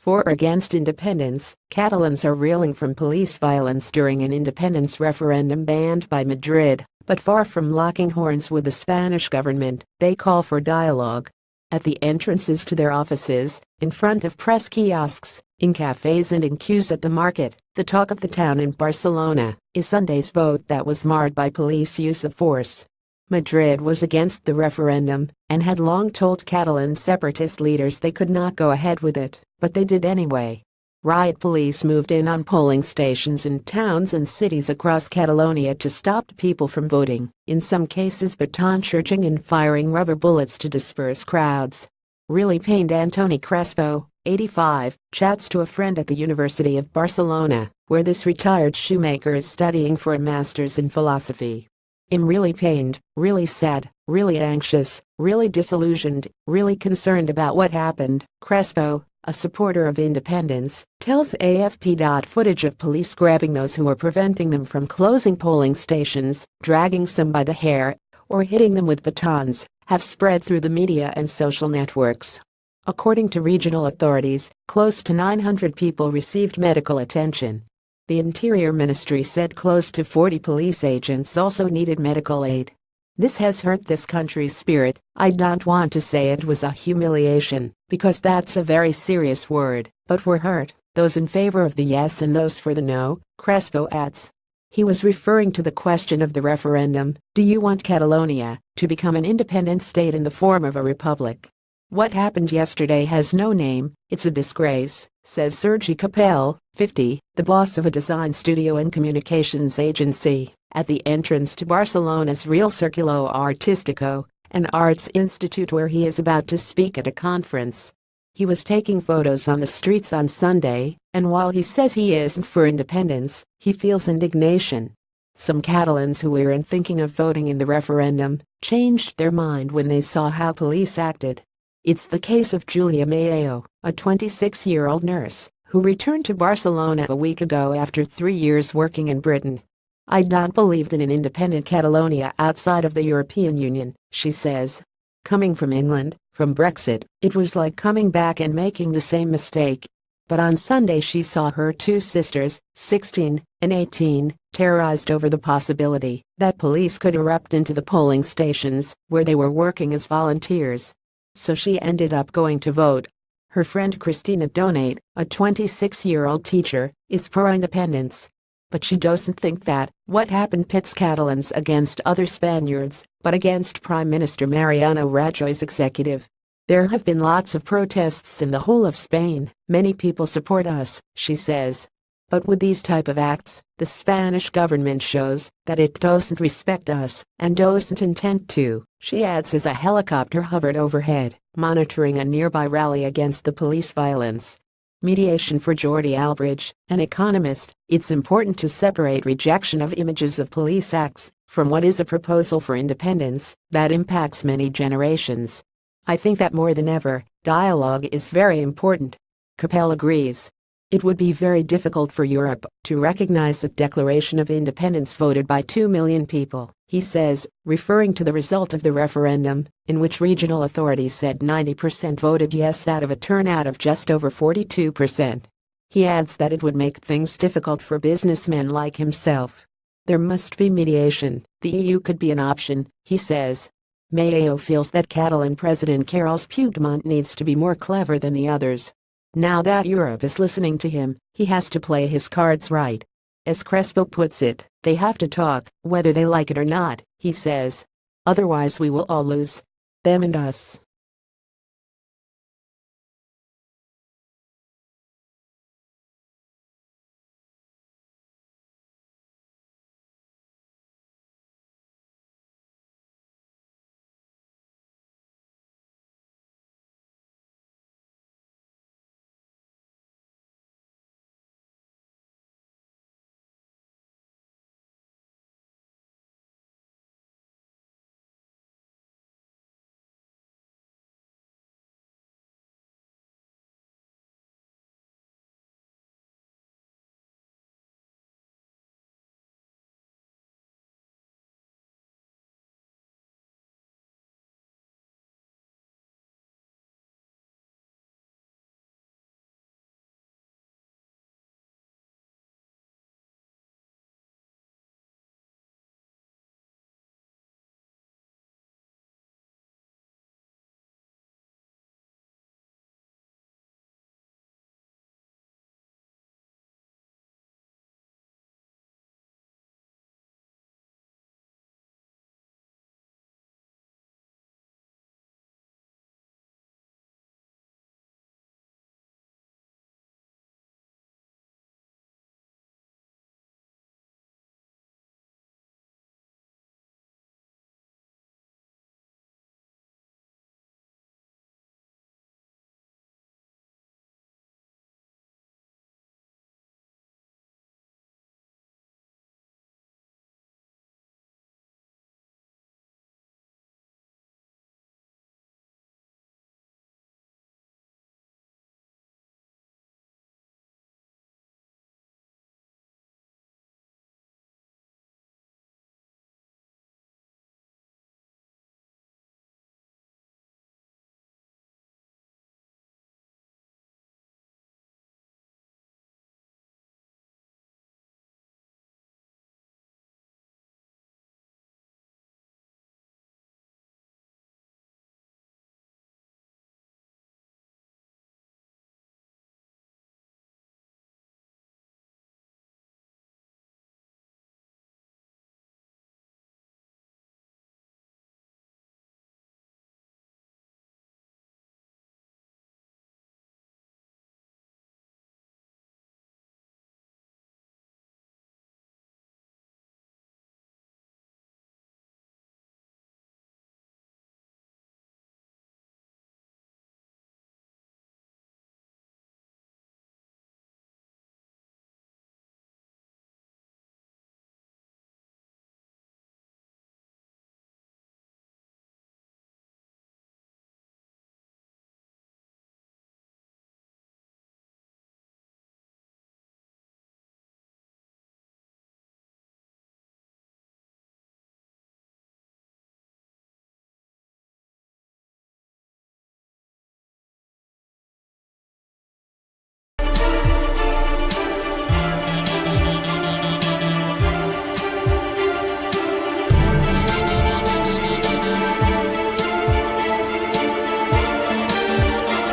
For or against independence, Catalans are reeling from police violence during an independence referendum banned by Madrid, but far from locking horns with the Spanish government, they call for dialogue. At the entrances to their offices, in front of press kiosks, in cafes and in queues at the market, the talk of the town in Barcelona is Sunday's vote that was marred by police use of force. Madrid was against the referendum and had long told Catalan separatist leaders they could not go ahead with it, but they did anyway. Riot police moved in on polling stations in towns and cities across Catalonia to stop people from voting, in some cases baton charging and firing rubber bullets to disperse crowds. Really pained Antoni Crespo, 85, chats to a friend at the University of Barcelona, where this retired shoemaker is studying for a master's in philosophy. I'm really pained, really sad, really anxious, really disillusioned, really concerned about what happened, Crespo, a supporter of independence, tells AFP. Footage of police grabbing those who were preventing them from closing polling stations, dragging some by the hair, or hitting them with batons, have spread through the media and social networks. According to regional authorities, close to 900 people received medical attention. The Interior Ministry said close to 40 police agents also needed medical aid. This has hurt this country's spirit. I don't want to say it was a humiliation, because that's a very serious word, but we're hurt, those in favor of the yes and those for the no, Crespo adds. He was referring to the question of the referendum: do you want Catalonia to become an independent state in the form of a republic? What happened yesterday has no name, it's a disgrace, says Sergi Capel, 50, the boss of a design studio and communications agency, at the entrance to Barcelona's Real Círculo Artístico, an arts institute where he is about to speak at a conference. He was taking photos on the streets on Sunday, and while he says he isn't for independence, he feels indignation. Some Catalans who weren't thinking of voting in the referendum changed their mind when they saw how police acted. It's the case of Julia Mayo, a 26-year-old nurse, who returned to Barcelona a week ago after 3 years working in Britain. I don't believe in an independent Catalonia outside of the European Union, she says. Coming from England, from Brexit, it was like coming back and making the same mistake. But on Sunday she saw her two sisters, 16 and 18, terrorized over the possibility that police could erupt into the polling stations where they were working as volunteers. So she ended up going to vote. Her friend Cristina Donate, a 26-year-old teacher, is pro-independence. But she doesn't think that what happened pits Catalans against other Spaniards, but against Prime Minister Mariano Rajoy's executive. There have been lots of protests in the whole of Spain. Many people support us, she says. But with these type of acts, the Spanish government shows that it doesn't respect us and doesn't intend to, she adds as a helicopter hovered overhead, monitoring a nearby rally against the police violence. Mediation for Jordi Albridge, an economist: it's important to separate rejection of images of police acts from what is a proposal for independence that impacts many generations. I think that more than ever, dialogue is very important. Capel agrees. It would be very difficult for Europe to recognize a declaration of independence voted by 2 million people, he says, referring to the result of the referendum, in which regional authorities said 90% voted yes out of a turnout of just over 42%. He adds that it would make things difficult for businessmen like himself. There must be mediation. The EU could be an option, he says. Mayo feels that Catalan President Carles Puigdemont needs to be more clever than the others. Now that Europe is listening to him, he has to play his cards right. As Crespo puts it, they have to talk, whether they like it or not, he says. Otherwise we will all lose. Them and us.